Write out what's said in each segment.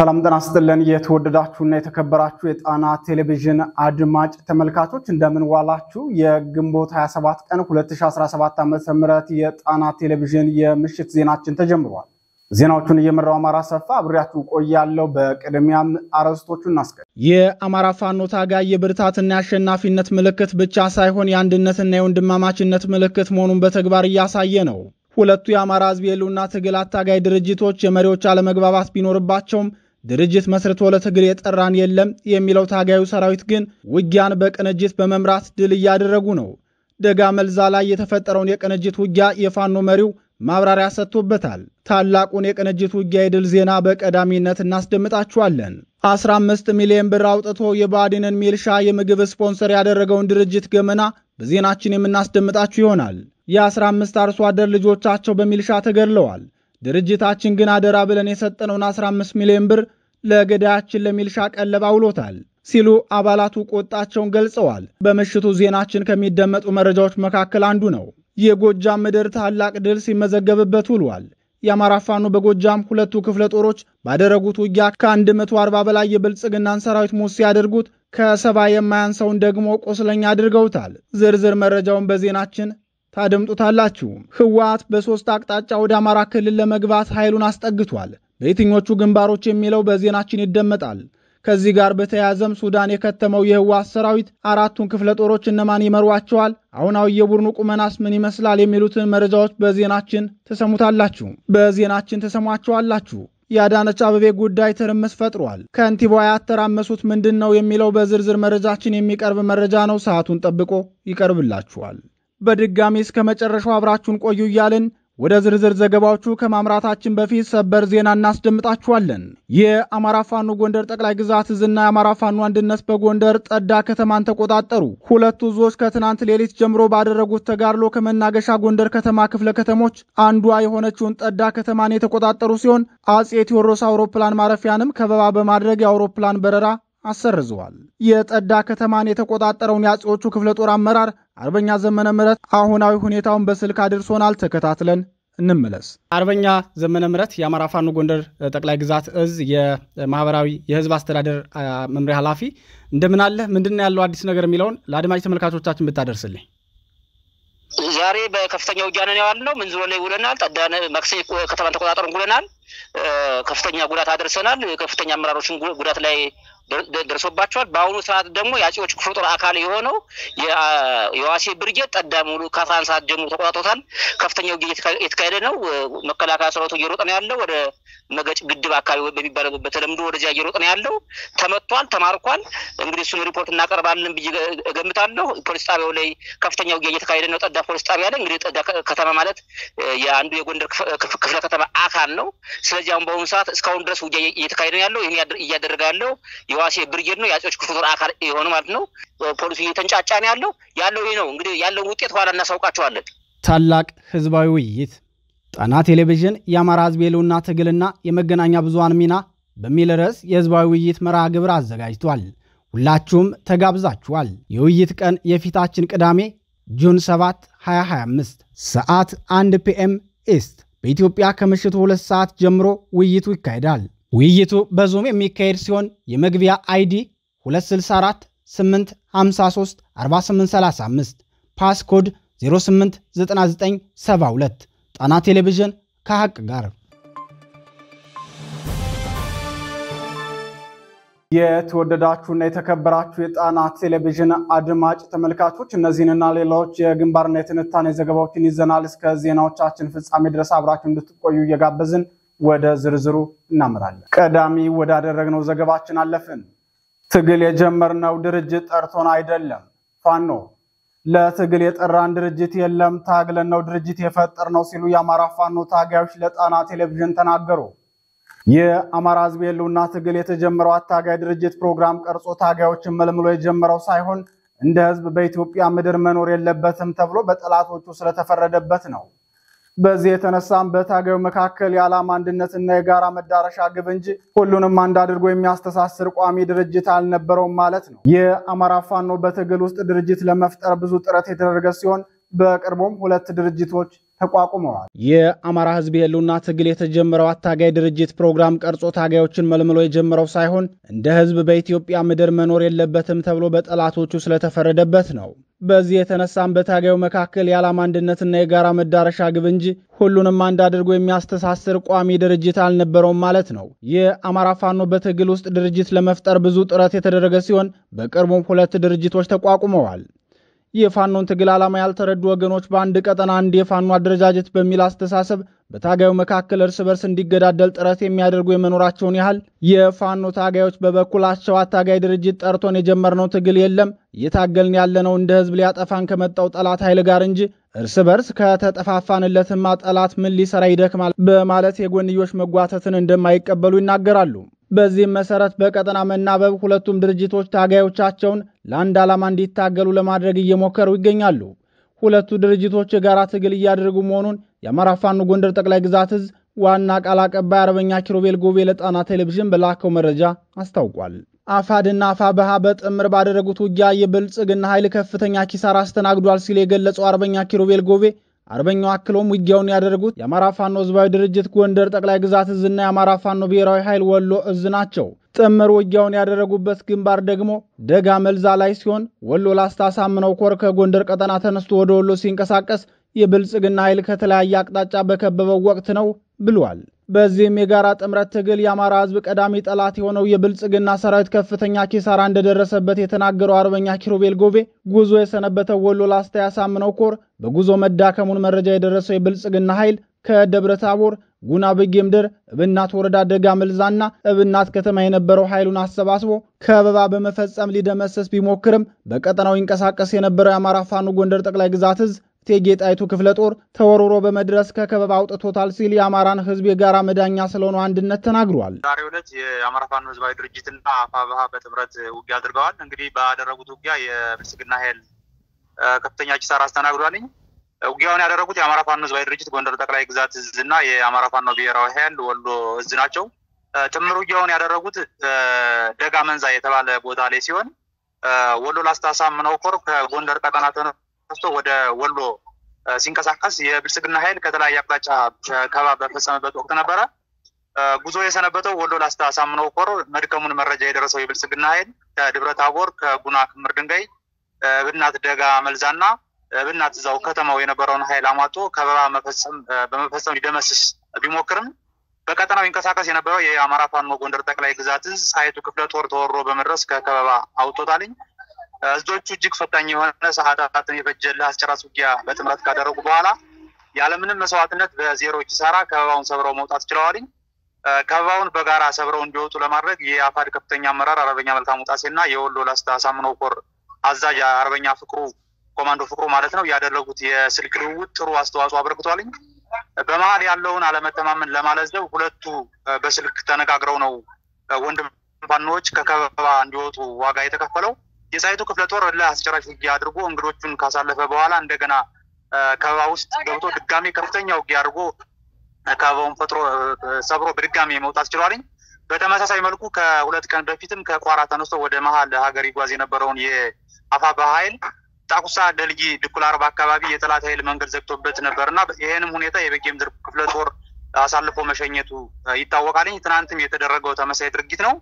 ሰላም ጤና ይስጥልን የተወደዳችሁና የተከበራችሁ የጣና ቴሌቪዥን አድማጭ ተመልካቾች እንደምን ዋላችሁ። የግንቦት 27 ቀን 2017 ዓ.ም የጣና ቴሌቪዥን የምሽት ዜናችን ተጀምሯል። ዜናዎቹን እየመራው አማራ ሰፋ አብሬያችሁ ቆያለሁ። በቅድሚያም አርዕስቶቹን እናስቀድም። የአማራ ፋኖ ታጋይ የብርታትና የአሸናፊነት ምልክት ብቻ ሳይሆን የአንድነትና የወንድማማችነት ምልክት መሆኑን በተግባር እያሳየ ነው። ሁለቱ የአማራ ሕዝብ የህልውና ትግል አታጋይ ድርጅቶች የመሪዎች አለመግባባት ቢኖርባቸውም ድርጅት መስርቶ ለትግል የጠራን የለም የሚለው ታጋዩ ሰራዊት ግን ውጊያን በቅንጅት በመምራት ድል እያደረጉ ነው። ደጋ መልዛ ላይ የተፈጠረውን የቅንጅት ውጊያ የፋኖ መሪው ማብራሪያ ሰጥቶበታል። ታላቁን የቅንጅት ውጊያ የድል ዜና በቀዳሚነት እናስደምጣችኋለን። 15 ሚሊዮን ብር አውጥቶ የባዲንን ሚልሻ የምግብ ስፖንሰር ያደረገውን ድርጅት ገመና በዜናችን የምናስደምጣችሁ ይሆናል። የ15 አርሶ አደር ልጆቻቸው በሚልሻ ተገድለዋል። ድርጅታችን ግን አደራ ብለን የሰጠነውን 15 ሚሊዮን ብር ለገዳያችን ለሚልሻ ቀለብ አውሎታል ሲሉ አባላቱ ቁጣቸውን ገልጸዋል። በምሽቱ ዜናችን ከሚደመጡ መረጃዎች መካከል አንዱ ነው። የጎጃም ምድር ታላቅ ድል ሲመዘገብበት ውሏል። የአማራ ፋኖ በጎጃም ሁለቱ ክፍለ ጦሮች ባደረጉት ውጊያ ከ140 በላይ የብልጽግናን ሰራዊት ሞት ሲያደርጉት ከ70 የማያንሰውን ደግሞ ቆስለኛ አድርገውታል። ዝርዝር መረጃውን በዜናችን ታደምጡታላችሁ። ህወሓት በሶስት አቅጣጫ ወደ አማራ ክልል ለመግባት ኃይሉን አስጠግቷል። በየትኞቹ ግንባሮች የሚለው በዜናችን ይደመጣል። ከዚህ ጋር በተያያዘም ሱዳን የከተመው የህወሓት ሰራዊት አራቱን ክፍለ ጦሮች እነማን ይመሯቸዋል፣ አሁናዊ የቡድኑ ቁመናስ ምን ይመስላል የሚሉትን መረጃዎች በዜናችን ተሰሙታላችሁ። በዜናችን ተሰሟቸዋላችሁ። የአዳነች አቤቤ ጉዳይ ትርምስ ፈጥሯል። ከንቲባዋ ያተራመሱት ምንድን ነው የሚለው በዝርዝር መረጃችን የሚቀርብ መረጃ ነው። ሰዓቱን ጠብቆ ይቀርብላችኋል። በድጋሚ እስከ መጨረሻው አብራችሁን ቆዩ እያልን ወደ ዝርዝር ዘገባዎቹ ከማምራታችን በፊት ሰበር ዜና እናስደምጣችኋለን። የአማራ ፋኖ ጎንደር ጠቅላይ ግዛት እዝና የአማራ ፋኖ አንድነት በጎንደር ጠዳ ከተማን ተቆጣጠሩ። ሁለቱ እዞች ከትናንት ሌሊት ጀምሮ ባደረጉት ተጋድሎ ከመናገሻ ጎንደር ከተማ ክፍለ ከተሞች አንዷ የሆነችውን ጠዳ ከተማን የተቆጣጠሩ ሲሆን አጼ ቴዎድሮስ አውሮፕላን ማረፊያንም ከበባ በማድረግ የአውሮፕላን በረራ አሰርዘዋል። የጠዳ ከተማን የተቆጣጠረውን የአጼዎቹ ክፍለ ጦር አመራር አርበኛ ዘመነ ምረት አሁናዊ ሁኔታውን በስልክ አድርሶናል። ተከታትለን እንመለስ። አርበኛ ዘመነ ምረት የአማራ ፋኖ ጎንደር ጠቅላይ ግዛት እዝ የማህበራዊ የህዝብ አስተዳደር መምሪያ ኃላፊ፣ እንደምን አለ? ምንድነው ያለው አዲስ ነገር የሚለውን ለአድማጭ ተመልካቾቻችን ብታደርስልኝ። ዛሬ በከፍተኛ ውጊያ ነው ያለው። ምን ዝሮ ላይ ውለናል። ጠዳነ ማክሰኝ ከተማን ተቆጣጠርን ውለናል። ከፍተኛ ጉዳት አደረሰናል። ከፍተኛ አመራሮችን ጉዳት ላይ ደርሶባቸዋል። በአሁኑ ሰዓት ደግሞ የአጼዎች ክፍለ ጦር አካል የሆነው የዋሴ ብርጌድ ጠዳ ሙሉ ከ11 ሰዓት ጀምሮ ተቆጣጥሮታል። ከፍተኛ ውጊያ የተካሄደ ነው። መከላከያ ሰራዊቱ እየሮጠ ነው ያለው። ወደ መገጭ ግድብ አካባቢ በሚባለው በተለምዶ ወደዚያ እየሮጠ ነው ያለው። ተመቷል፣ ተማርኳል። እንግዲህ እሱን ሪፖርት እናቀርባለን ብዬ እገምታለሁ። ፖሊስ ጣቢያው ላይ ከፍተኛ ውጊያ እየተካሄደ ነው። ጠዳ ፖሊስ ጣቢያ ላይ እንግዲህ ጠዳ ከተማ ማለት የአንዱ የጎንደር ክፍለ ከተማ አካል ነው። ስለዚህ አሁን በአሁኑ ሰዓት እስካሁን ድረስ ውጊያ እየተካሄደ ነው ያለው። ይሄን እያደረገ ያለው የዋሴ ብርጌድ ነው፣ የአጼዎች ክፍለ ጦር አካል የሆነ ማለት ነው። ፖሊሱ እየተንጫጫ ነው ያለው ይሄ ነው። እንግዲህ ያለው ውጤት ኋላ እናሳውቃቸዋለን። ታላቅ ህዝባዊ ውይይት ጣና ቴሌቪዥን የአማራ ህዝብ የህልውና ትግልና የመገናኛ ብዙሃን ሚና በሚል ርዕስ የህዝባዊ ውይይት መርሃ ግብር አዘጋጅቷል። ሁላችሁም ተጋብዛችኋል። የውይይት ቀን የፊታችን ቅዳሜ ጁን 7 2025 ሰዓት 1 PM ኢስት በኢትዮጵያ ከምሽቱ 2 ሰዓት ጀምሮ ውይይቱ ይካሄዳል። ውይይቱ በዙም የሚካሄድ ሲሆን የመግቢያ አይዲ 264 853 4835 ፓስኮድ 089972 ጣና ቴሌቪዥን ከሐቅ ጋር። የተወደዳችሁና የተከበራችሁ የጣና ቴሌቪዥን አድማጭ ተመልካቾች እነዚህንና ሌሎች የግንባርና የትንታኔ ዘገባዎችን ይዘናል። እስከ ዜናዎቻችን ፍጻሜ ድረስ አብራችሁ እንድትቆዩ እየጋበዝን ወደ ዝርዝሩ እናመራለን። ቀዳሚ ወዳደረግነው ዘገባችን አለፍን። ትግል የጀመርነው ድርጅት ጠርቶን አይደለም። ፋኖ ለትግል የጠራን ድርጅት የለም፣ ታግለን ነው ድርጅት የፈጠርነው ሲሉ የአማራ ፋኖ ታጋዮች ለጣና ቴሌቪዥን ተናገሩ። የአማራ ህዝብ የህልውና ትግል የተጀመረው አታጋይ ድርጅት ፕሮግራም ቀርጾ ታጋዮችን መልምሎ የጀመረው ሳይሆን እንደ ህዝብ በኢትዮጵያ ምድር መኖር የለበትም ተብሎ በጠላቶቹ ስለተፈረደበት ነው። በዚህ የተነሳም በታጋዩ መካከል የዓላማ አንድነትና የጋራ መዳረሻ ግብ እንጂ ሁሉንም አንድ አድርጎ የሚያስተሳስር ቋሚ ድርጅት አልነበረውም ማለት ነው። የአማራ ፋኖ በትግል ውስጥ ድርጅት ለመፍጠር ብዙ ጥረት የተደረገ ሲሆን በቅርቡም 2 ድርጅቶች ተቋቁመዋል። የአማራ ህዝብ የህልውና ትግል የተጀመረው አታጋይ ድርጅት ፕሮግራም ቀርጾ ታጋዮችን መልምሎ የጀመረው ሳይሆን እንደ ህዝብ በኢትዮጵያ ምድር መኖር የለበትም ተብሎ በጠላቶቹ ስለተፈረደበት ነው። በዚህ የተነሳም በታጋዩ መካከል የዓላማ አንድነትና የጋራ መዳረሻ ግብ እንጂ ሁሉንም አንድ አድርጎ የሚያስተሳስር ቋሚ ድርጅት አልነበረውም ማለት ነው። የአማራ ፋኖ በትግል ውስጥ ድርጅት ለመፍጠር ብዙ ጥረት የተደረገ ሲሆን በቅርቡም 2 ድርጅቶች ተቋቁመዋል። የፋኖን ትግል ዓላማ ያልተረዱ ወገኖች በአንድ ቀጠና አንድ የፋኖ አደረጃጀት በሚል አስተሳሰብ በታጋዩ መካከል እርስ በርስ እንዲገዳደል ጥረት የሚያደርጉ የመኖራቸውን ያህል የፋኖ ታጋዮች በበኩላቸው አታጋይ ድርጅት ጠርቶን የጀመርነው ትግል የለም፣ እየታገልን ያለነው እንደ ህዝብ ሊያጠፋን ከመጣው ጠላት ኃይል ጋር እንጂ እርስ በርስ ከተጠፋፋንለትማ ጠላት ምን ሊሰራ ይደክማል በማለት የጎንዮሽ መጓተትን እንደማይቀበሉ ይናገራሉ። በዚህም መሰረት በቀጠና መናበብ ሁለቱም ድርጅቶች ታጋዮቻቸውን ለአንድ ዓላማ እንዲታገሉ ለማድረግ እየሞከሩ ይገኛሉ። ሁለቱ ድርጅቶች የጋራ ትግል እያደረጉ መሆኑን የአማራ ፋኖ ጎንደር ጠቅላይ ግዛት ዕዝ ዋና ቃል አቀባይ አርበኛ ኪሩቤል ጎቤ ለጣና ቴሌቪዥን በላከው መረጃ አስታውቋል። አፋድና አፋብሃ በጥምር ባደረጉት ውጊያ የብልጽግና ኃይል ከፍተኛ ኪሳራ አስተናግዷል ሲል የገለጸው አርበኛ ኪሩቤል ጎቤ አርበኛው አክሎም ውጊያውን ያደረጉት የአማራ ፋኖ ህዝባዊ ድርጅት ጎንደር ጠቅላይ ግዛት ዕዝና የአማራ ፋኖ ብሔራዊ ኃይል ወሎ ዕዝ ናቸው። ጥምር ውጊያውን ያደረጉበት ግንባር ደግሞ ደጋ መልዛ ላይ ሲሆን ወሎ ላስታ ሳምነው ኮር ከጎንደር ቀጠና ተነስቶ ወደ ወሎ ሲንቀሳቀስ የብልጽግና ኃይል ከተለያየ አቅጣጫ በከበበው ወቅት ነው ብሏል። በዚህም የጋራ ጥምረት ትግል የአማራ ህዝብ ቀዳሚ ጠላት የሆነው የብልጽግና ሰራዊት ከፍተኛ ኪሳራ እንደደረሰበት የተናገረው አርበኛ ኪሩቤል ጎቤ ጉዞ የሰነበተው ወሎ ላስታ ያሳምነው ኮር በጉዞ መዳከሙን መረጃ የደረሰው የብልጽግና ኃይል ከደብረ ታቦር ጉና በጌምድር እብናት ወረዳ ደጋ መልዛና እብናት ከተማ የነበረው ኃይሉን አሰባስቦ ከበባ በመፈጸም ሊደመሰስ ቢሞክርም በቀጠናው ይንቀሳቀስ የነበረው የአማራ ፋኖ ጎንደር ጠቅላይ ግዛት ዕዝ እቴጌ ጣይቱ ክፍለ ጦር ተወርሮ በመድረስ ከከበባ አውጥቶታል ሲል የአማራን ህዝብ የጋራ መዳኛ ስለሆነ አንድነት ተናግሯል። ዛሬው ዕለት የአማራ ፋኖ ህዝባዊ ድርጅትና አፋብሃ በጥምረት ውጊያ አድርገዋል። እንግዲህ ባደረጉት ውጊያ የብልጽግና ኃይል ከፍተኛ ኪሳራ አስተናግዷል። ውጊያውን ያደረጉት የአማራ ፋኖ ህዝባዊ ድርጅት ጎንደር ጠቅላይ ግዛት ዕዝና የአማራ ፋኖ ብሔራዊ ኃይል ወሎ ዕዝ ናቸው። ጥምር ውጊያውን ያደረጉት ደጋ መንዛ የተባለ ቦታ ላይ ሲሆን ወሎ ላስታ ሳምነው ኮር ከጎንደር ቀጠና ተነስቶ ወደ ወሎ ሲንቀሳቀስ የብልጽግና ኃይል ከተለያየ አቅጣጫ ከበባ በፈጸመበት ወቅት ነበረ። ጉዞ የሰነበተው ወሎ ላስታ ሳምነው ኮር መድከሙን መረጃ የደረሰው የብልጽግና ኃይል ከደብረ ታቦር ከጉና ክምር ድንጋይ እብናት ደጋ መልዛና እብናት እዛው ከተማው የነበረውን ኃይል አሟጦ ከበባ በመፈጸም ሊደመስስ ቢሞክርም በቀጠናው ይንቀሳቀስ የነበረው የአማራ ፋኖ ጎንደር ጠቅላይ ግዛት ዕዝ ጣይቱ ክፍለ ጦር ተወሮ በመድረስ ከከበባ አውጥቶታል። እዞቹ እጅግ ፈታኝ የሆነ ሰዓታትን የፈጀልህ አስጨራሽ ውጊያ በጥምረት ካደረጉ በኋላ ያለምንም መስዋዕትነት በዜሮ ኪሳራ ከበባውን ሰብረው መውጣት ችለዋል። ከበባውን በጋራ ሰብረው እንዲወጡ ለማድረግ የአፋድ ከፍተኛ አመራር አርበኛ መልካሙ ጣሴና የወሎ ላስታ ሳምነው ኮር አዛዥ አርበኛ ፍቅሩ ኮማንዶ ፍቅሩ ማለት ነው ያደረጉት የስልክ ልውውጥ ጥሩ አስተዋጽኦ አበርክቷል። በመሃል ያለውን አለመተማመን ለማለዘብ ሁለቱ በስልክ ተነጋግረው ነው ወንድም ፋኖች ከከበባ እንዲወጡ ዋጋ የተከፈለው። የጣይቱ ክፍለ ጦር ለአስጨራሽ ውጊያ አድርጎ እንግዶቹን ካሳለፈ በኋላ እንደገና ከበባ ውስጥ ገብቶ ድጋሚ ከፍተኛ ውጊያ አድርጎ ከበባውን ፈጥሮ ሰብሮ በድጋሚ መውጣት ችሏል። በተመሳሳይ መልኩ ከሁለት ቀን በፊትም ከቋራ ተነስቶ ወደ መሃል ሀገር ይጓዝ የነበረውን የአፋብሃ ኃይል ጣቁሳ ደልጊ ድኩላ አርባ አካባቢ የጠላት ኃይል መንገድ ዘግቶበት ነበርና ይሄንም ሁኔታ የበጌምድር ክፍለ ጦር አሳልፎ መሸኘቱ ይታወቃል። ትናንትም የተደረገው ተመሳሳይ ድርጊት ነው።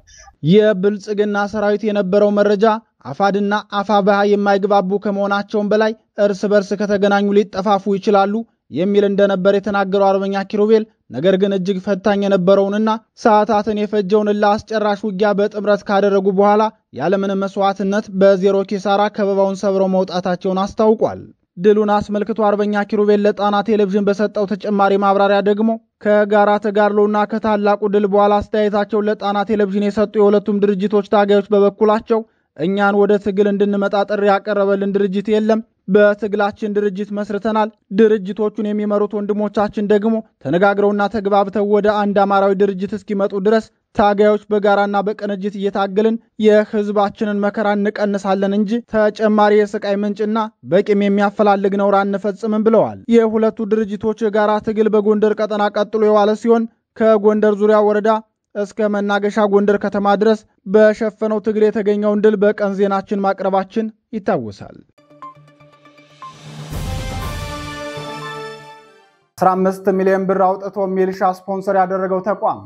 የብልጽግና ሰራዊት የነበረው መረጃ አፋድና አፋብሃ የማይግባቡ ከመሆናቸውም በላይ እርስ በርስ ከተገናኙ ሊጠፋፉ ይችላሉ የሚል እንደነበር የተናገረው አርበኛ ኪሩቤል ነገር ግን እጅግ ፈታኝ የነበረውንና ሰዓታትን የፈጀውን ለአስጨራሽ ውጊያ በጥምረት ካደረጉ በኋላ ያለምንም መስዋዕትነት በዜሮ ኪሳራ ከበባውን ሰብረው መውጣታቸውን አስታውቋል። ድሉን አስመልክቶ አርበኛ ኪሩቤል ለጣና ቴሌቪዥን በሰጠው ተጨማሪ ማብራሪያ ደግሞ ከጋራ ተጋድሎና ከታላቁ ድል በኋላ አስተያየታቸውን ለጣና ቴሌቪዥን የሰጡ የሁለቱም ድርጅቶች ታጋዮች በበኩላቸው እኛን ወደ ትግል እንድንመጣ ጥሪ ያቀረበልን ድርጅት የለም። በትግላችን ድርጅት መስርተናል። ድርጅቶቹን የሚመሩት ወንድሞቻችን ደግሞ ተነጋግረውና ተግባብተው ወደ አንድ አማራዊ ድርጅት እስኪመጡ ድረስ ታጋዮች በጋራና በቅንጅት እየታገልን የህዝባችንን መከራ እንቀንሳለን እንጂ ተጨማሪ የስቃይ ምንጭና በቂም የሚያፈላልግ ነውር አንፈጽምም ብለዋል። የሁለቱ ድርጅቶች የጋራ ትግል በጎንደር ቀጠና ቀጥሎ የዋለ ሲሆን ከጎንደር ዙሪያ ወረዳ እስከ መናገሻ ጎንደር ከተማ ድረስ በሸፈነው ትግል የተገኘውን ድል በቀን ዜናችን ማቅረባችን ይታወሳል። 15 ሚሊዮን ብር አውጥቶ ሚሊሻ ስፖንሰር ያደረገው ተቋም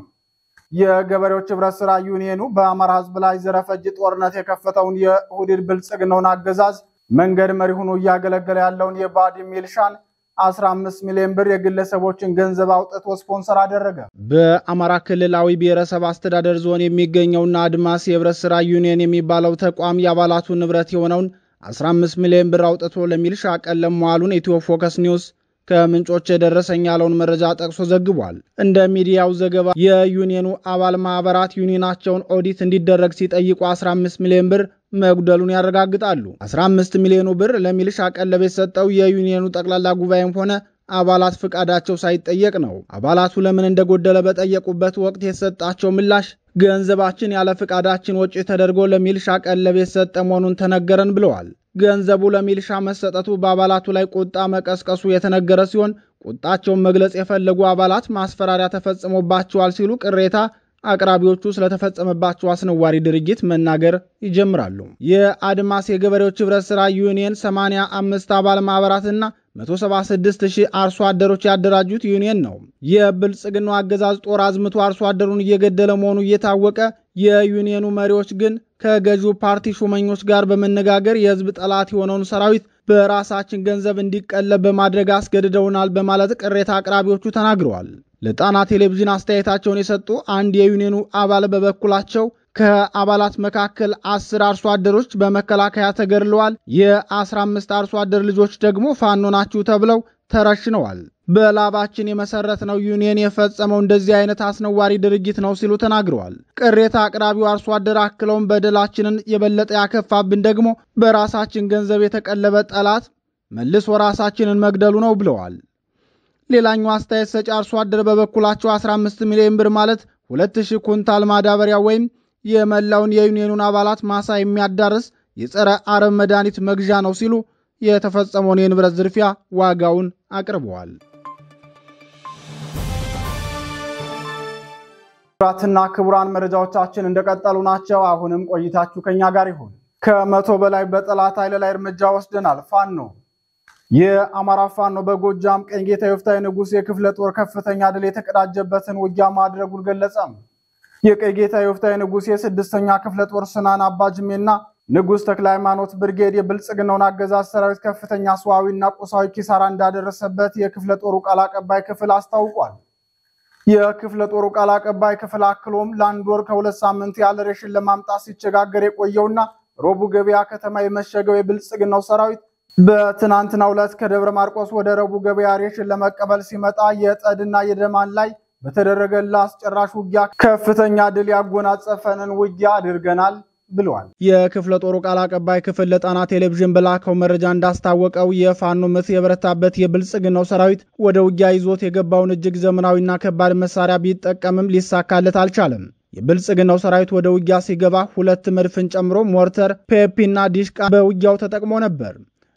የገበሬዎች ህብረት ስራ ዩኒየኑ በአማራ ህዝብ ላይ ዘረፈጅ ጦርነት የከፈተውን የሁዲድ ብልጽግናውን አገዛዝ መንገድ መሪ ሆኖ እያገለገለ ያለውን የባዲ ሚሊሻን 15 ሚሊዮን ብር የግለሰቦችን ገንዘብ አውጥቶ ስፖንሰር አደረገ። በአማራ ክልላዊ ብሔረሰብ አስተዳደር ዞን የሚገኘውና አድማስ የህብረት ስራ ዩኒየን የሚባለው ተቋም የአባላቱ ንብረት የሆነውን 15 ሚሊዮን ብር አውጥቶ ለሚሊሻ ቀለም መዋሉን ኢትዮ ፎከስ ኒውስ ከምንጮች የደረሰኝ ያለውን መረጃ ጠቅሶ ዘግቧል። እንደ ሚዲያው ዘገባ የዩኒየኑ አባል ማህበራት ዩኒየናቸውን ኦዲት እንዲደረግ ሲጠይቁ 15 ሚሊዮን ብር መጉደሉን ያረጋግጣሉ። 15 ሚሊዮኑ ብር ለሚሊሻ ቀለብ የሰጠው የዩኒየኑ ጠቅላላ ጉባኤም ሆነ አባላት ፍቃዳቸው ሳይጠየቅ ነው። አባላቱ ለምን እንደጎደለ በጠየቁበት ወቅት የሰጣቸው ምላሽ ገንዘባችን ያለ ፍቃዳችን ወጪ ተደርጎ ለሚሊሻ ቀለብ የሰጠ መሆኑን ተነገረን ብለዋል። ገንዘቡ ለሚሊሻ መሰጠቱ በአባላቱ ላይ ቁጣ መቀስቀሱ የተነገረ ሲሆን ቁጣቸውን መግለጽ የፈለጉ አባላት ማስፈራሪያ ተፈጽሞባቸዋል ሲሉ ቅሬታ አቅራቢዎቹ ስለተፈጸመባቸው አስነዋሪ ድርጊት መናገር ይጀምራሉ። የአድማስ የገበሬዎች ህብረት ስራ ዩኒየን 85 አባል ማህበራትና 176,000 አርሶ አደሮች ያደራጁት ዩኒየን ነው። የብልጽግናው አገዛዝ ጦር አዝምቶ አርሶ አደሩን እየገደለ መሆኑ እየታወቀ የዩኒየኑ መሪዎች ግን ከገዢው ፓርቲ ሹመኞች ጋር በመነጋገር የህዝብ ጠላት የሆነውን ሰራዊት በራሳችን ገንዘብ እንዲቀለብ በማድረግ አስገድደውናል በማለት ቅሬታ አቅራቢዎቹ ተናግረዋል። ለጣና ቴሌቪዥን አስተያየታቸውን የሰጡ አንድ የዩኒየኑ አባል በበኩላቸው ከአባላት መካከል 10 አርሶ አደሮች በመከላከያ ተገድለዋል፣ የ15 አርሶ አደር ልጆች ደግሞ ፋኖ ናችሁ ተብለው ተረሽነዋል። በላባችን የመሰረትነው ዩኒየን የፈጸመው እንደዚህ አይነት አስነዋሪ ድርጊት ነው ሲሉ ተናግረዋል። ቅሬታ አቅራቢው አርሶ አደር አክለውን በደላችንን የበለጠ ያከፋብን ደግሞ በራሳችን ገንዘብ የተቀለበ ጠላት መልሶ ራሳችንን መግደሉ ነው ብለዋል። ሌላኛው አስተያየት ሰጪ አርሶ አደር በበኩላቸው 15 ሚሊዮን ብር ማለት 2000 ኩንታል ማዳበሪያ ወይም የመላውን የዩኒየኑን አባላት ማሳ የሚያዳርስ የጸረ አረም መድኃኒት መግዣ ነው ሲሉ የተፈጸመውን የንብረት ዝርፊያ ዋጋውን አቅርበዋል። ክቡራትና ክቡራን መረጃዎቻችን እንደቀጠሉ ናቸው። አሁንም ቆይታችሁ ከኛ ጋር ይሁን። ከ100 በላይ በጠላት ኃይል ላይ እርምጃ ወስደናል። ፋኖ የአማራ ፋኖ በጎጃም ቀኝጌታ የወፍታዊ ንጉስ የክፍለ ጦር ከፍተኛ ድል የተቀዳጀበትን ውጊያ ማድረጉን ገለጸ። የቀኝጌታ የወፍታዊ ንጉስ የ6ኛ ክፍለ ጦር ስናን አባጅሜና ንጉስ ተክለ ሃይማኖት ብርጌድ የብልጽግናውን አገዛዝ ሰራዊት ከፍተኛ ሰዋዊና ቁሳዊ ኪሳራ እንዳደረሰበት የክፍለ ጦሩ ቃል አቀባይ ክፍል አስታውቋል። የክፍለ ጦሩ ቃል አቀባይ ክፍል አክሎም ለአንድ ወር ከ2 ሳምንት ያለ ሬሽን ለማምጣት ሲቸጋገር የቆየውና ሮቡ ገበያ ከተማ የመሸገው የብልጽግናው ሰራዊት በትናንትናው ዕለት ከደብረ ማርቆስ ወደ ረቡ ገበያ ሬሽን ለመቀበል ሲመጣ የጠድና የደማን ላይ በተደረገላ አስጨራሽ ውጊያ ከፍተኛ ድል ያጎናጸፈንን ውጊያ አድርገናል ብለዋል። የክፍለ ጦሩ ቃል አቀባይ ክፍል ለጣና ቴሌቪዥን በላከው መረጃ እንዳስታወቀው የፋኖ ምት የበረታበት የብልጽግናው ሰራዊት ወደ ውጊያ ይዞት የገባውን እጅግ ዘመናዊና ከባድ መሳሪያ ቢጠቀምም ሊሳካለት አልቻለም። የብልጽግናው ሰራዊት ወደ ውጊያ ሲገባ 2 መድፍን ጨምሮ ሞርተር፣ ፔፒና ዲሽቃ በውጊያው ተጠቅሞ ነበር።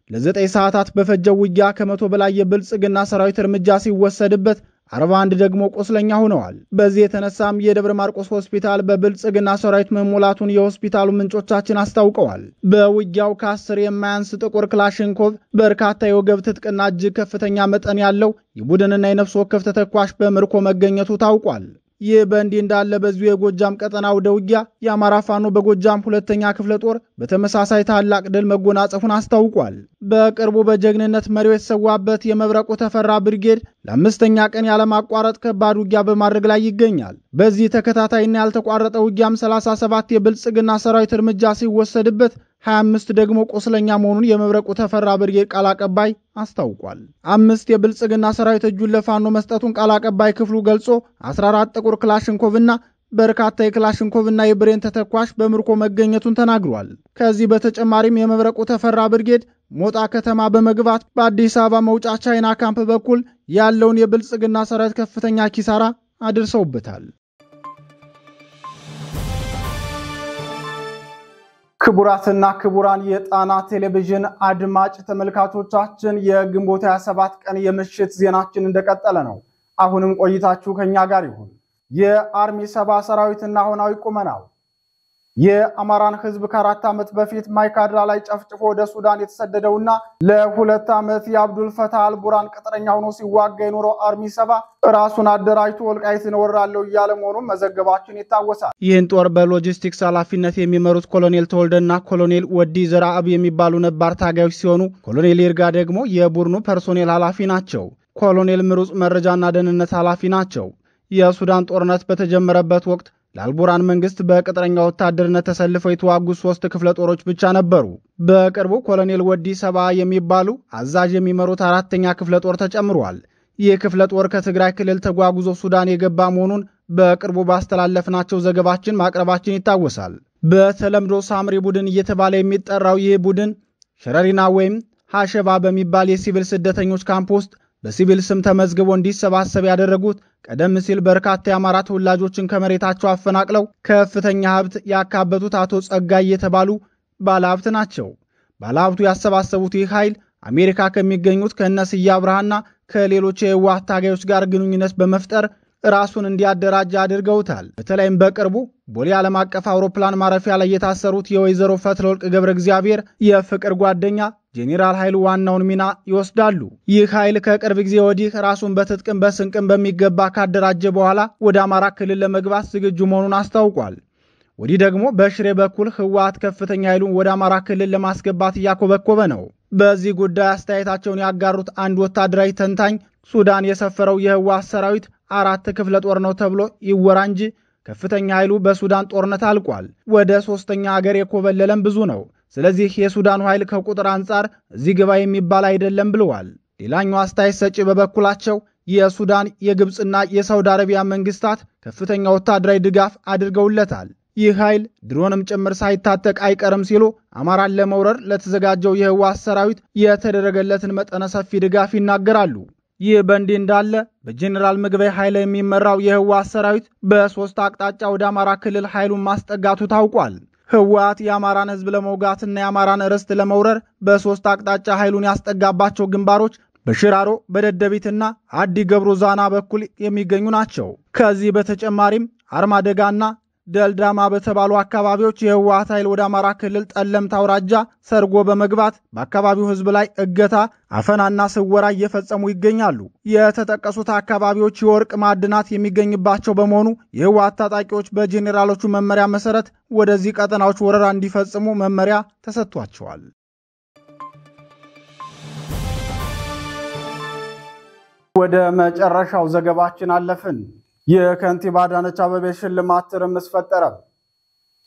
ለ9 ሰዓታት በፈጀው ውጊያ ከ100 በላይ የብልጽግና ሰራዊት እርምጃ ሲወሰድበት 41 ደግሞ ቁስለኛ ሆነዋል። በዚህ የተነሳም የደብረ ማርቆስ ሆስፒታል በብልጽግና ሰራዊት መሞላቱን የሆስፒታሉ ምንጮቻችን አስታውቀዋል። በውጊያው ከ10 የማያንስ ጥቁር ክላሽንኮቭ፣ በርካታ የወገብ ትጥቅና እጅግ ከፍተኛ መጠን ያለው የቡድንና የነፍስ ወከፍ ተተኳሽ በምርኮ መገኘቱ ታውቋል። ይህ በእንዲህ እንዳለ በዚሁ የጎጃም ቀጠና ወደ ውጊያ የአማራ ፋኖ በጎጃም 2ኛ ክፍለ ጦር በተመሳሳይ ታላቅ ድል መጎናጸፉን አስታውቋል። በቅርቡ በጀግንነት መሪው የተሰዋበት የመብረቁ ተፈራ ብርጌድ ለ5ኛ ቀን ያለማቋረጥ ከባድ ውጊያ በማድረግ ላይ ይገኛል። በዚህ ተከታታይና ያልተቋረጠ ውጊያም 37 የብልጽግና ሰራዊት እርምጃ ሲወሰድበት 25 ደግሞ ቁስለኛ መሆኑን የመብረቁ ተፈራ ብርጌድ ቃል አቀባይ አስታውቋል። 5 የብልጽግና ሰራዊት እጁን ለፋኖ መስጠቱን ቃል አቀባይ ክፍሉ ገልጾ 14 ጥቁር ክላሽንኮቭና በርካታ የክላሽንኮቭና የብሬን ተተኳሽ በምርኮ መገኘቱን ተናግሯል። ከዚህ በተጨማሪም የመብረቁ ተፈራ ብርጌድ ሞጣ ከተማ በመግባት በአዲስ አበባ መውጫ ቻይና ካምፕ በኩል ያለውን የብልጽግና ሰራዊት ከፍተኛ ኪሳራ አድርሰውበታል። ክቡራትና ክቡራን የጣና ቴሌቪዥን አድማጭ ተመልካቾቻችን የግንቦት 27 ቀን የምሽት ዜናችን እንደቀጠለ ነው። አሁንም ቆይታችሁ ከኛ ጋር ይሁን። የአርሚ 70 ሰራዊትና ሆናዊ ቁመናው የአማራን ህዝብ ከ4 ዓመት በፊት ማይካድራ ላይ ጨፍጭፎ ወደ ሱዳን የተሰደደውና ለ2 ዓመት የአብዱል ፈታህ አልቡራን ቅጥረኛ ሆኖ ሲዋጋ የኖረው አርሚ 7 ራሱን አደራጅቶ ወልቃይትን ወራለው እያለ መሆኑን መዘገባችን ይታወሳል። ይህን ጦር በሎጂስቲክስ ኃላፊነት የሚመሩት ኮሎኔል ተወልደና ኮሎኔል ወዲ ዘራአብ የሚባሉ ነባር ታጋዮች ሲሆኑ ኮሎኔል ይርጋ ደግሞ የቡድኑ ፐርሶኔል ኃላፊ ናቸው። ኮሎኔል ምሩጽ መረጃና ደህንነት ኃላፊ ናቸው። የሱዳን ጦርነት በተጀመረበት ወቅት ለአልቡራን መንግስት በቅጥረኛ ወታደርነት ተሰልፈው የተዋጉ 3 ክፍለ ጦሮች ብቻ ነበሩ። በቅርቡ ኮሎኔል ወዲ ሰባ የሚባሉ አዛዥ የሚመሩት 4ኛ ክፍለ ጦር ተጨምሯል። ይህ ክፍለ ጦር ከትግራይ ክልል ተጓጉዞ ሱዳን የገባ መሆኑን በቅርቡ ባስተላለፍናቸው ዘገባችን ማቅረባችን ይታወሳል። በተለምዶ ሳምሪ ቡድን እየተባለ የሚጠራው ይህ ቡድን ሸረሪና ወይም ሐሸባ በሚባል የሲቪል ስደተኞች ካምፕ ውስጥ በሲቪል ስም ተመዝግቦ እንዲሰባሰብ ያደረጉት ቀደም ሲል በርካታ የአማራ ተወላጆችን ከመሬታቸው አፈናቅለው ከፍተኛ ሀብት ያካበቱት አቶ ጸጋይ የተባሉ ባለሀብት ናቸው። ባለሀብቱ ያሰባሰቡት ይህ ኃይል አሜሪካ ከሚገኙት ከነስዬ አብርሃና ከሌሎች የህወሓት ታጋዮች ጋር ግንኙነት በመፍጠር ራሱን እንዲያደራጅ አድርገውታል። በተለይም በቅርቡ ቦሌ ዓለም አቀፍ አውሮፕላን ማረፊያ ላይ የታሰሩት የወይዘሮ ፈትለወርቅ ገብረ እግዚአብሔር የፍቅር ጓደኛ ጄኔራል ኃይሉ ዋናውን ሚና ይወስዳሉ። ይህ ኃይል ከቅርብ ጊዜ ወዲህ ራሱን በትጥቅም በስንቅም በሚገባ ካደራጀ በኋላ ወደ አማራ ክልል ለመግባት ዝግጁ መሆኑን አስታውቋል። ወዲህ ደግሞ በሽሬ በኩል ህወሓት ከፍተኛ ኃይሉን ወደ አማራ ክልል ለማስገባት እያኮበኮበ ነው። በዚህ ጉዳይ አስተያየታቸውን ያጋሩት አንድ ወታደራዊ ተንታኝ ሱዳን የሰፈረው የህወሓት ሰራዊት 4 ክፍለ ጦር ነው ተብሎ ይወራ እንጂ ከፍተኛ ኃይሉ በሱዳን ጦርነት አልቋል። ወደ 3ኛ ሀገር የኮበለለም ብዙ ነው። ስለዚህ የሱዳኑ ኃይል ከቁጥር አንጻር እዚህ ግባ የሚባል አይደለም ብለዋል። ሌላኛው አስተያየት ሰጪ በበኩላቸው የሱዳን የግብፅና የሳውዲ አረቢያ መንግስታት ከፍተኛ ወታደራዊ ድጋፍ አድርገውለታል። ይህ ኃይል ድሮንም ጭምር ሳይታጠቅ አይቀርም ሲሉ አማራን ለመውረር ለተዘጋጀው የህወሓት ሰራዊት የተደረገለትን መጠነ ሰፊ ድጋፍ ይናገራሉ። ይህ በእንዲህ እንዳለ በጄኔራል ምግበይ ኃይለ የሚመራው የህወሓት ሰራዊት በ3 አቅጣጫ ወደ አማራ ክልል ኃይሉን ማስጠጋቱ ታውቋል። ህወሓት የአማራን ህዝብ ለመውጋትና የአማራን ርስት ለመውረር በ3 አቅጣጫ ኃይሉን ያስጠጋባቸው ግንባሮች በሽራሮ በደደቢትና አዲ ገብሩ ዛና በኩል የሚገኙ ናቸው። ከዚህ በተጨማሪም አርማደጋና ደልዳማ በተባሉ አካባቢዎች የህወሓት ኃይል ወደ አማራ ክልል ጠለምት አውራጃ ሰርጎ በመግባት በአካባቢው ህዝብ ላይ እገታ፣ አፈናና ስወራ እየፈጸሙ ይገኛሉ። የተጠቀሱት አካባቢዎች የወርቅ ማዕድናት የሚገኝባቸው በመሆኑ የህወሓት ታጣቂዎች በጄኔራሎቹ መመሪያ መሰረት ወደዚህ ቀጠናዎች ወረራ እንዲፈጽሙ መመሪያ ተሰጥቷቸዋል። ወደ መጨረሻው ዘገባችን አለፍን። የከንቲባ አዳነች አቤቤ ሽልማት ትርምስ ፈጠረ።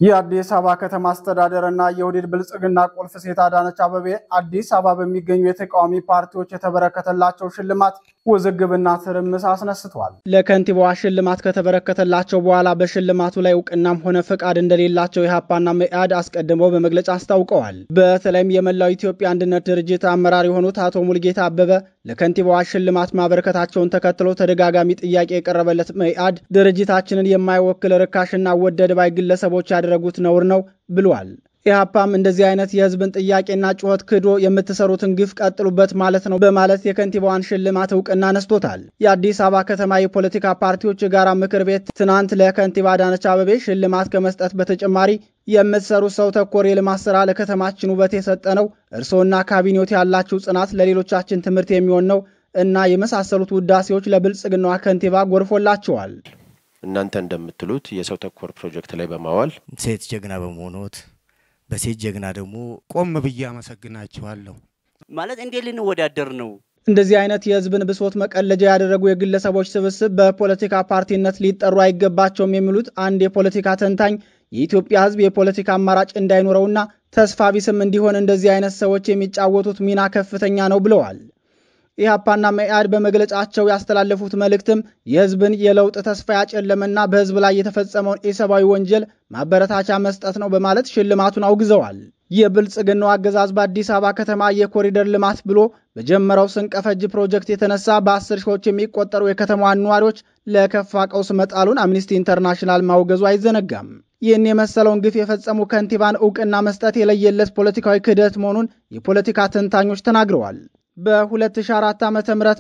የአዲስ አበባ ከተማ አስተዳደርና የውህደት ብልጽግና ቁልፍ ሴት አዳነች አቤቤ አዲስ አበባ በሚገኙ የተቃዋሚ ፓርቲዎች የተበረከተላቸው ሽልማት ውዝግብና ትርምስ አስነስቷል። ለከንቲባዋ ሽልማት ከተበረከተላቸው በኋላ በሽልማቱ ላይ እውቅናም ሆነ ፈቃድ እንደሌላቸው ኢህአፓና መኢአድ አስቀድመው በመግለጫ አስታውቀዋል። በተለይም የመላው ኢትዮጵያ አንድነት ድርጅት አመራር የሆኑት አቶ ሙልጌታ አበበ ለከንቲባዋ ሽልማት ማበረከታቸውን ተከትሎ ተደጋጋሚ ጥያቄ የቀረበለት መኢአድ ድርጅታችንን የማይወክል ርካሽና ወደድ ባይ ግለሰቦች ያደረጉት ነውር ነው ብሏል። ኢህአፓም እንደዚህ አይነት የህዝብን ጥያቄና ጩኸት ክዶ የምትሰሩትን ግፍ ቀጥሉበት ማለት ነው በማለት የከንቲባዋን ሽልማት እውቅና ነስቶታል። የአዲስ አበባ ከተማ የፖለቲካ ፓርቲዎች የጋራ ምክር ቤት ትናንት ለከንቲባ አዳነች አቤቤ ሽልማት ከመስጠት በተጨማሪ የምትሰሩት ሰው ተኮር የልማት ስራ ለከተማችን ውበት የሰጠ ነው፣ እርስዎና ካቢኔዎት ያላችሁ ጽናት ለሌሎቻችን ትምህርት የሚሆን ነው እና የመሳሰሉት ውዳሴዎች ለብልጽግናዋ ከንቲባ ጎርፎላቸዋል። እናንተ እንደምትሉት የሰው ተኮር ፕሮጀክት ላይ በማዋል ሴት ጀግና በመሆኑት በሴት ጀግና ደግሞ ቆም ብዬ አመሰግናችኋለሁ ማለት እንዴት ልንወዳደር ነው? እንደዚህ አይነት የህዝብን ብሶት መቀለጃ ያደረጉ የግለሰቦች ስብስብ በፖለቲካ ፓርቲነት ሊጠሩ አይገባቸውም የሚሉት አንድ የፖለቲካ ተንታኝ የኢትዮጵያ ህዝብ የፖለቲካ አማራጭ እንዳይኖረውና ተስፋ ቢስም እንዲሆን እንደዚህ አይነት ሰዎች የሚጫወቱት ሚና ከፍተኛ ነው ብለዋል። ኢህአፓና መኢአድ በመግለጫቸው ያስተላለፉት መልእክትም የህዝብን የለውጥ ተስፋ ያጨለመና በህዝብ ላይ የተፈጸመውን ኢሰብአዊ ወንጀል ማበረታቻ መስጠት ነው በማለት ሽልማቱን አውግዘዋል። የብልጽግናው አገዛዝ በአዲስ አበባ ከተማ የኮሪደር ልማት ብሎ በጀመረው ስንቀፈጅ ፕሮጀክት የተነሳ በ10 ሺዎች የሚቆጠሩ የከተማዋን ነዋሪዎች ለከፋ ቀውስ መጣሉን አምኒስቲ ኢንተርናሽናል ማውገዙ አይዘነጋም። ይህን የመሰለውን ግፍ የፈጸሙ ከንቲባን እውቅና መስጠት የለየለት ፖለቲካዊ ክህደት መሆኑን የፖለቲካ ተንታኞች ተናግረዋል። በ2004 ዓ.ም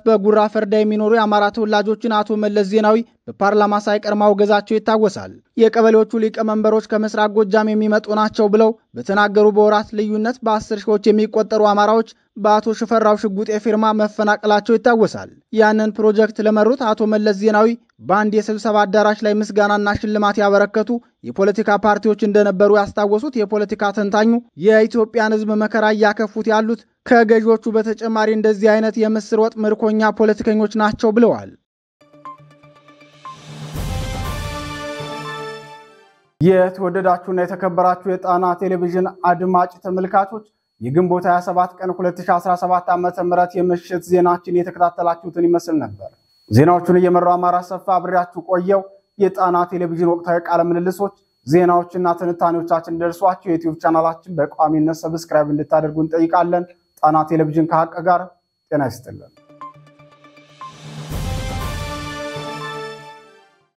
በጉራ ፈርዳ የሚኖሩ የአማራ ተወላጆችን አቶ መለስ ዜናዊ በፓርላማ ሳይቀር ማውገዛቸው ይታወሳል። የቀበሌዎቹ ሊቀመንበሮች ከምስራቅ ጎጃም የሚመጡ ናቸው ብለው በተናገሩ በወራት ልዩነት በ10 ሺዎች የሚቆጠሩ አማራዎች በአቶ ሽፈራው ሽጉጤ ፊርማ መፈናቀላቸው ይታወሳል። ያንን ፕሮጀክት ለመሩት አቶ መለስ ዜናዊ በአንድ የስብሰባ አዳራሽ ላይ ምስጋናና ሽልማት ያበረከቱ የፖለቲካ ፓርቲዎች እንደነበሩ ያስታወሱት የፖለቲካ ተንታኙ የኢትዮጵያን ሕዝብ መከራ እያከፉት ያሉት ከገዢዎቹ በተጨማሪ እንደዚህ አይነት የምስር ወጥ ምርኮኛ ፖለቲከኞች ናቸው ብለዋል። የተወደዳችሁና የተከበራችሁ የጣና ቴሌቪዥን አድማጭ ተመልካቾች የግንቦት 27 ቀን 2017 ዓ.ም የምሽት ዜናችን የተከታተላችሁትን ይመስል ነበር። ዜናዎቹን እየመራው አማራ ሰፋ አብሬያችሁ ቆየው። የጣና ቴሌቪዥን ወቅታዊ ቃለ ምልልሶች፣ ዜናዎችና ትንታኔዎቻችን ደርሷችሁ የዩቲዩብ ቻናላችን በቋሚነት ሰብስክራይብ እንድታደርጉ እንጠይቃለን። ጣና ቴሌቪዥን ከሀቅ ጋር ጤና ይስጥልን።